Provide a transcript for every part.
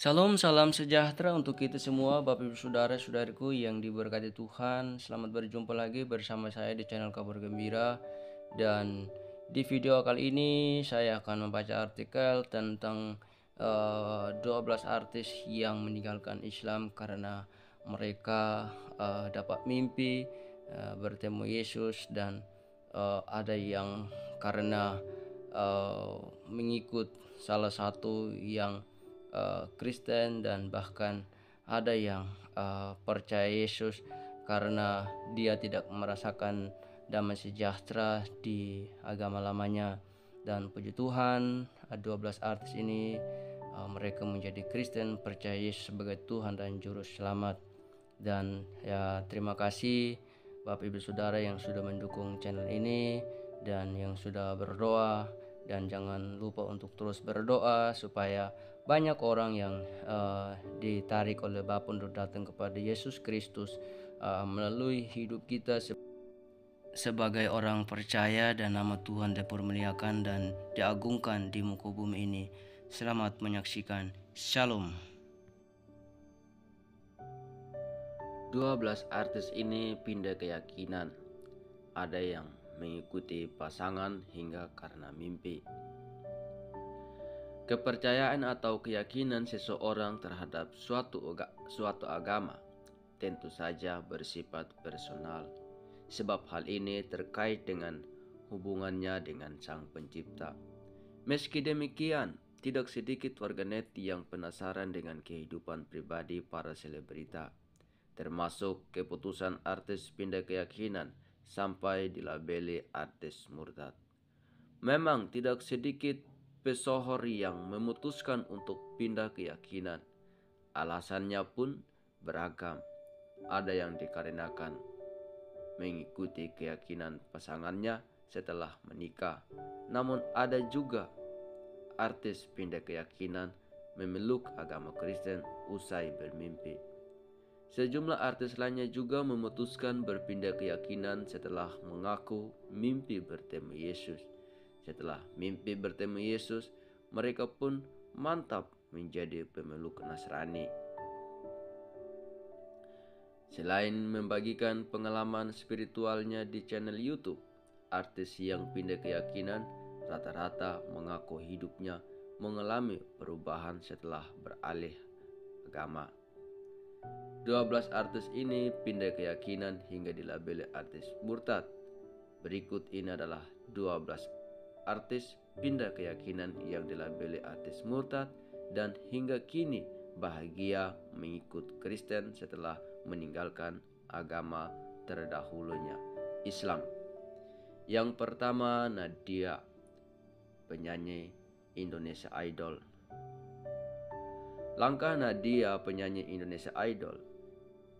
Salam, salam sejahtera untuk kita semua, Bapak Ibu Saudara-saudariku yang diberkati Tuhan. Selamat berjumpa lagi bersama saya di channel Kabar Gembira. Dan di video kali ini saya akan membaca artikel tentang 12 artis yang meninggalkan Islam karena mereka dapat mimpi bertemu Yesus, dan ada yang karena mengikut salah satu yang Kristen, dan bahkan ada yang percaya Yesus karena dia tidak merasakan damai sejahtera di agama lamanya. Dan puji Tuhan, 12 artis ini mereka menjadi Kristen, percaya Yesus sebagai Tuhan dan Juru Selamat. Dan ya, terima kasih Bapak Ibu Saudara yang sudah mendukung channel ini dan yang sudah berdoa. Dan jangan lupa untuk terus berdoa supaya banyak orang yang ditarik oleh Bapa untuk datang kepada Yesus Kristus melalui hidup kita sebagai orang percaya, dan nama Tuhan dipermuliakan dan diagungkan di muka bumi ini. Selamat menyaksikan. Shalom. 12 artis ini pindah keyakinan. Ada yang mengikuti pasangan hingga karena mimpi. Kepercayaan atau keyakinan seseorang terhadap suatu agama tentu saja bersifat personal, sebab hal ini terkait dengan hubungannya dengan Sang Pencipta. Meski demikian, tidak sedikit warganet yang penasaran dengan kehidupan pribadi para selebrita, termasuk keputusan artis pindah keyakinan sampai dilabeli artis murtad. Memang tidak sedikit pesohor yang memutuskan untuk pindah keyakinan. Alasannya pun beragam. Ada yang dikarenakan mengikuti keyakinan pasangannya setelah menikah. Namun ada juga artis pindah keyakinan memeluk agama Kristen usai bermimpi. Sejumlah artis lainnya juga memutuskan berpindah keyakinan setelah mengaku mimpi bertemu Yesus. Setelah mimpi bertemu Yesus, mereka pun mantap menjadi pemeluk Nasrani. Selain membagikan pengalaman spiritualnya di channel YouTube, artis yang pindah keyakinan rata-rata mengaku hidupnya mengalami perubahan setelah beralih agama. 12 artis ini pindah keyakinan hingga dilabeli artis murtad. Berikut ini adalah 12 artis pindah keyakinan yang dilabeli artis murtad dan hingga kini bahagia mengikut Kristen setelah meninggalkan agama terdahulunya, Islam. Yang pertama, Nadia, penyanyi Indonesia Idol. Langkah Nadia, penyanyi Indonesia Idol,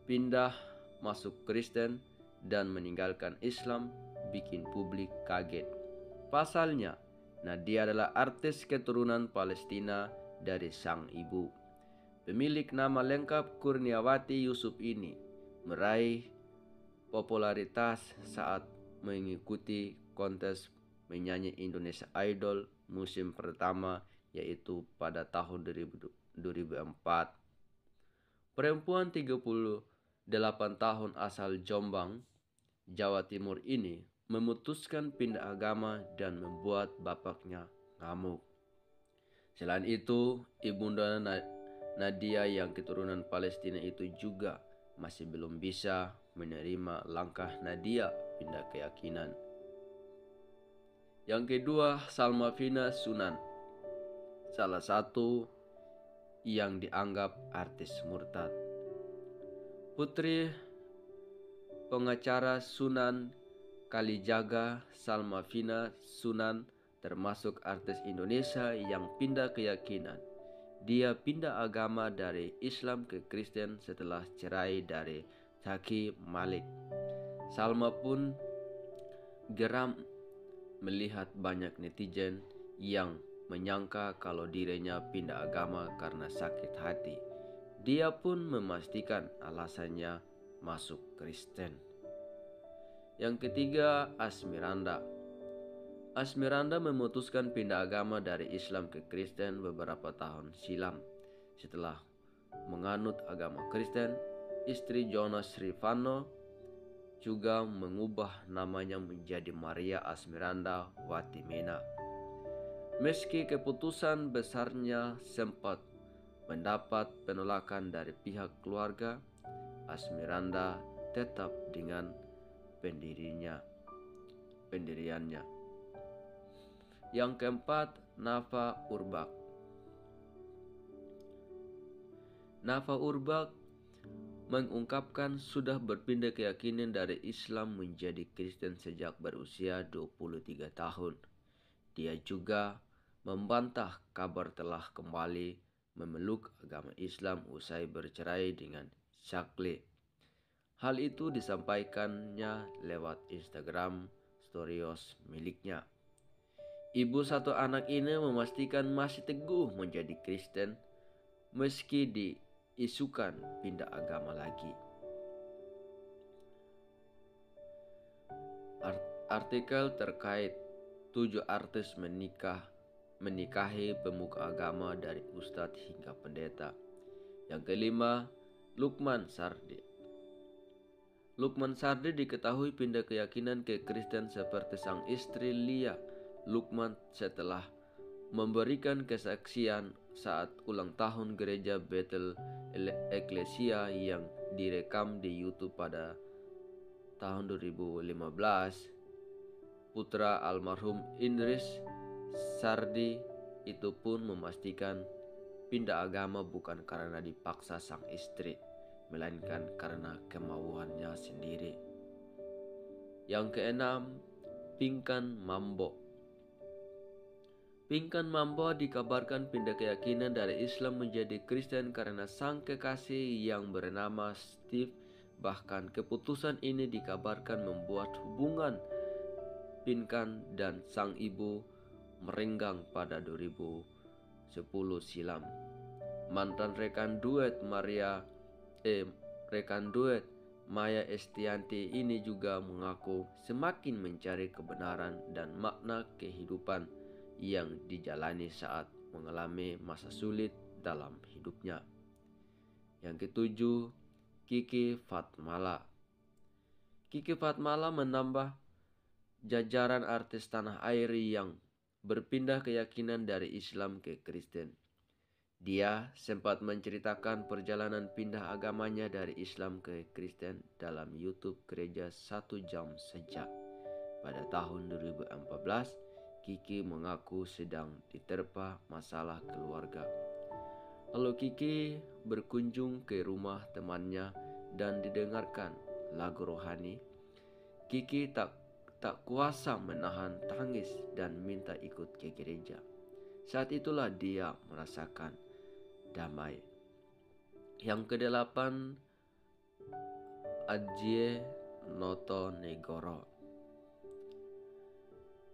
pindah masuk Kristen dan meninggalkan Islam bikin publik kaget. Pasalnya, Nadia adalah artis keturunan Palestina dari sang ibu. Pemilik nama lengkap Kurniawati Yusuf ini meraih popularitas saat mengikuti kontes menyanyi Indonesia Idol musim pertama, yaitu pada tahun 2004. Perempuan 38 tahun asal Jombang, Jawa Timur ini memutuskan pindah agama dan membuat bapaknya ngamuk. Selain itu, ibunda Nadia yang keturunan Palestina itu juga masih belum bisa menerima langkah Nadia pindah keyakinan. Yang kedua, Salmavina Sunan, salah satu yang dianggap artis murtad. Putri pengacara Sunan Kalijaga, Salmavina Sunan termasuk artis Indonesia yang pindah keyakinan. Dia pindah agama dari Islam ke Kristen setelah cerai dari Zaky Malik. Salma pun geram melihat banyak netizen yang menyangka kalau dirinya pindah agama karena sakit hati. Dia pun memastikan alasannya masuk Kristen. Yang ketiga, Asmiranda. Asmiranda memutuskan pindah agama dari Islam ke Kristen beberapa tahun silam. Setelah menganut agama Kristen, istri Jonas Rivano juga mengubah namanya menjadi Maria Asmiranda Watimena. Meski keputusan besarnya sempat mendapat penolakan dari pihak keluarga, Asmiranda tetap dengan pendiriannya. Yang keempat, Nafa Urbach. Nafa Urbach mengungkapkan sudah berpindah keyakinan dari Islam menjadi Kristen sejak berusia 23 tahun. Dia juga membantah kabar telah kembali memeluk agama Islam usai bercerai dengan Shaklee. Hal itu disampaikannya lewat Instagram Stories miliknya. Ibu satu anak ini memastikan masih teguh menjadi Kristen meski diisukan pindah agama lagi. Artikel terkait 7 artis menikahi pemuka agama dari ustadz hingga pendeta. Yang kelima, Lukman Sardi. Lukman Sardi diketahui pindah keyakinan ke Kristen seperti sang istri Lia. Lukman setelah memberikan kesaksian saat ulang tahun gereja Bethel Ecclesia yang direkam di YouTube pada tahun 2015. Putra almarhum Indris Sardi itu pun memastikan pindah agama bukan karena dipaksa sang istri, melainkan karena kemauannya sendiri. Yang keenam, Pinkan Mambo. Pinkan Mambo dikabarkan pindah keyakinan dari Islam menjadi Kristen karena sang kekasih yang bernama Steve. Bahkan keputusan ini dikabarkan membuat hubungan Pinkan dan sang ibu merenggang pada 2010 silam. Mantan rekan duet Maya Estianti ini juga mengaku semakin mencari kebenaran dan makna kehidupan yang dijalani saat mengalami masa sulit dalam hidupnya. Yang ketujuh, Kiki Fatmala. Kiki Fatmala menambah jajaran artis tanah air yang berpindah keyakinan dari Islam ke Kristen. Dia sempat menceritakan perjalanan pindah agamanya dari Islam ke Kristen dalam YouTube Gereja 1 Jam Saja. Pada tahun 2014, Kiki mengaku sedang diterpa masalah keluarga. Lalu Kiki berkunjung ke rumah temannya dan didengarkan lagu rohani. Kiki tak kuasa menahan tangis dan minta ikut ke gereja. Saat itulah dia merasakan damai. Yang kedelapan, Adjie Notonegoro.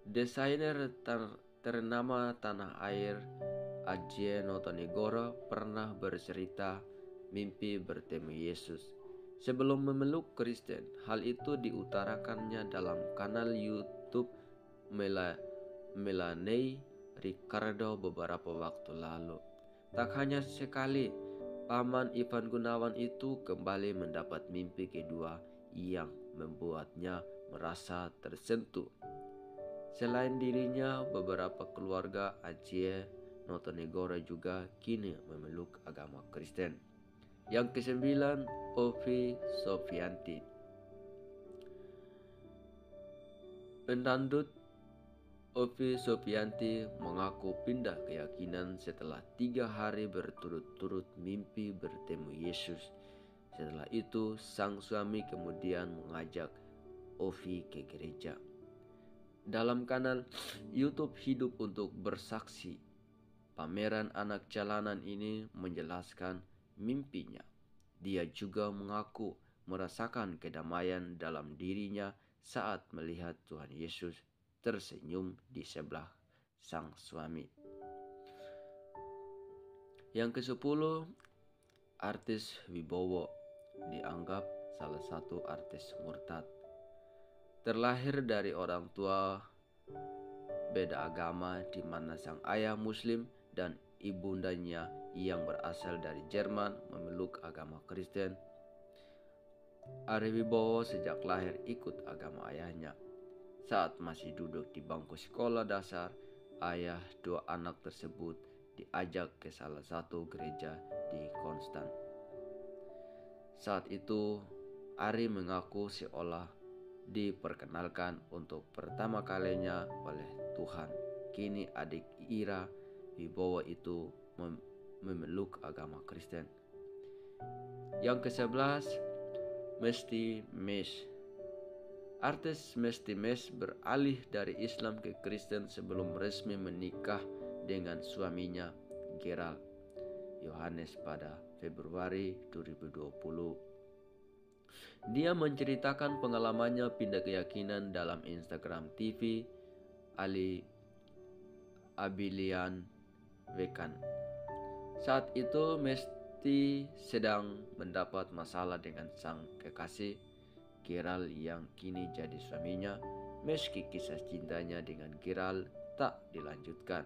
Desainer ternama tanah air Adjie Notonegoro pernah bercerita mimpi bertemu Yesus. Sebelum memeluk Kristen, hal itu diutarakannya dalam kanal YouTube Melanie Ricardo beberapa waktu lalu. Tak hanya sekali, paman Ivan Gunawan itu kembali mendapat mimpi kedua yang membuatnya merasa tersentuh. Selain dirinya, beberapa keluarga Adjie Notonegoro juga kini memeluk agama Kristen. Yang kesembilan, Ovi Sofianti. Pendandut Ovi Sofianti mengaku pindah keyakinan setelah 3 hari berturut-turut mimpi bertemu Yesus. Setelah itu, sang suami kemudian mengajak Ovi ke gereja. Dalam kanal YouTube Hidup untuk Bersaksi, pameran anak jalanan ini menjelaskan mimpinya. Dia juga mengaku merasakan kedamaian dalam dirinya saat melihat Tuhan Yesus tersenyum di sebelah sang suami. Yang ke-10, artis Wibowo dianggap salah satu artis murtad. Terlahir dari orang tua beda agama di mana sang ayah Muslim dan ibundanya yang berasal dari Jerman memeluk agama Kristen. Ari Wibowo sejak lahir ikut agama ayahnya. Saat masih duduk di bangku sekolah dasar, ayah dua anak tersebut diajak ke salah satu gereja di Konstan. Saat itu, Ari mengaku seolah diperkenalkan untuk pertama kalinya oleh Tuhan. Kini adik Ira Wibowo itu memeluk agama Kristen. Yang ke-11, Mesty Mes. Artis Mesty Mes beralih dari Islam ke Kristen sebelum resmi menikah dengan suaminya Gerald Yohanes pada Februari 2020. Dia menceritakan pengalamannya pindah keyakinan dalam Instagram TV Ali Abilian Wekan. Saat itu Mesty sedang mendapat masalah dengan sang kekasih Gerald yang kini jadi suaminya, meski kisah cintanya dengan Gerald tak dilanjutkan.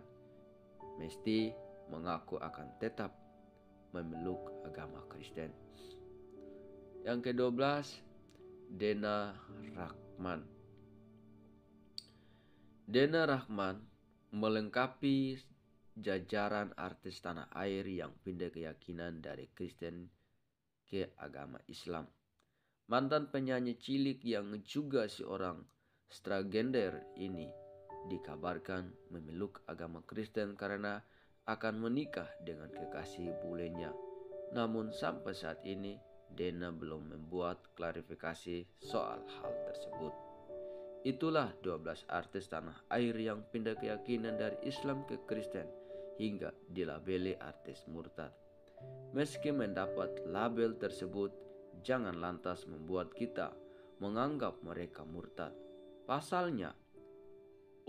Mesty mengaku akan tetap memeluk agama Kristen. Yang ke-12, Dena Rahman. Dena Rahman melengkapi jajaran artis tanah air yang pindah keyakinan dari Kristen ke agama Islam. Mantan penyanyi cilik yang juga seorang transgender ini dikabarkan memeluk agama Kristen karena akan menikah dengan kekasih bulenya. Namun sampai saat ini Dena belum membuat klarifikasi soal hal tersebut. Itulah 12 artis tanah air yang pindah keyakinan dari Islam ke Kristen hingga dilabeli artis murtad. Meski mendapat label tersebut, jangan lantas membuat kita menganggap mereka murtad. Pasalnya,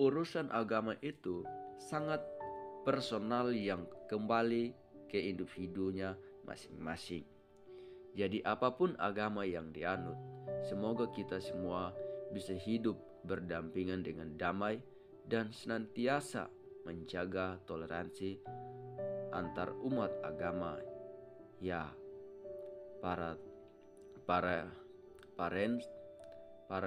urusan agama itu sangat personal yang kembali ke individunya masing-masing. Jadi apapun agama yang dianut, semoga kita semua bisa hidup berdampingan dengan damai dan senantiasa menjaga toleransi antar umat agama. Ya, para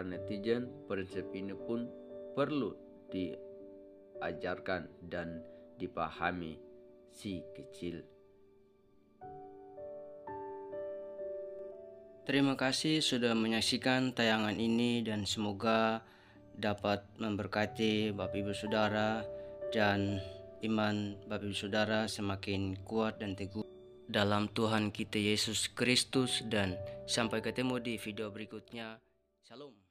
netizen, prinsip ini pun perlu diajarkan dan dipahami si kecil. Terima kasih sudah menyaksikan tayangan ini dan semoga dapat memberkati Bapak Ibu Saudara dan iman Bapak Ibu Saudara semakin kuat dan teguh dalam Tuhan kita Yesus Kristus, dan sampai ketemu di video berikutnya. Shalom.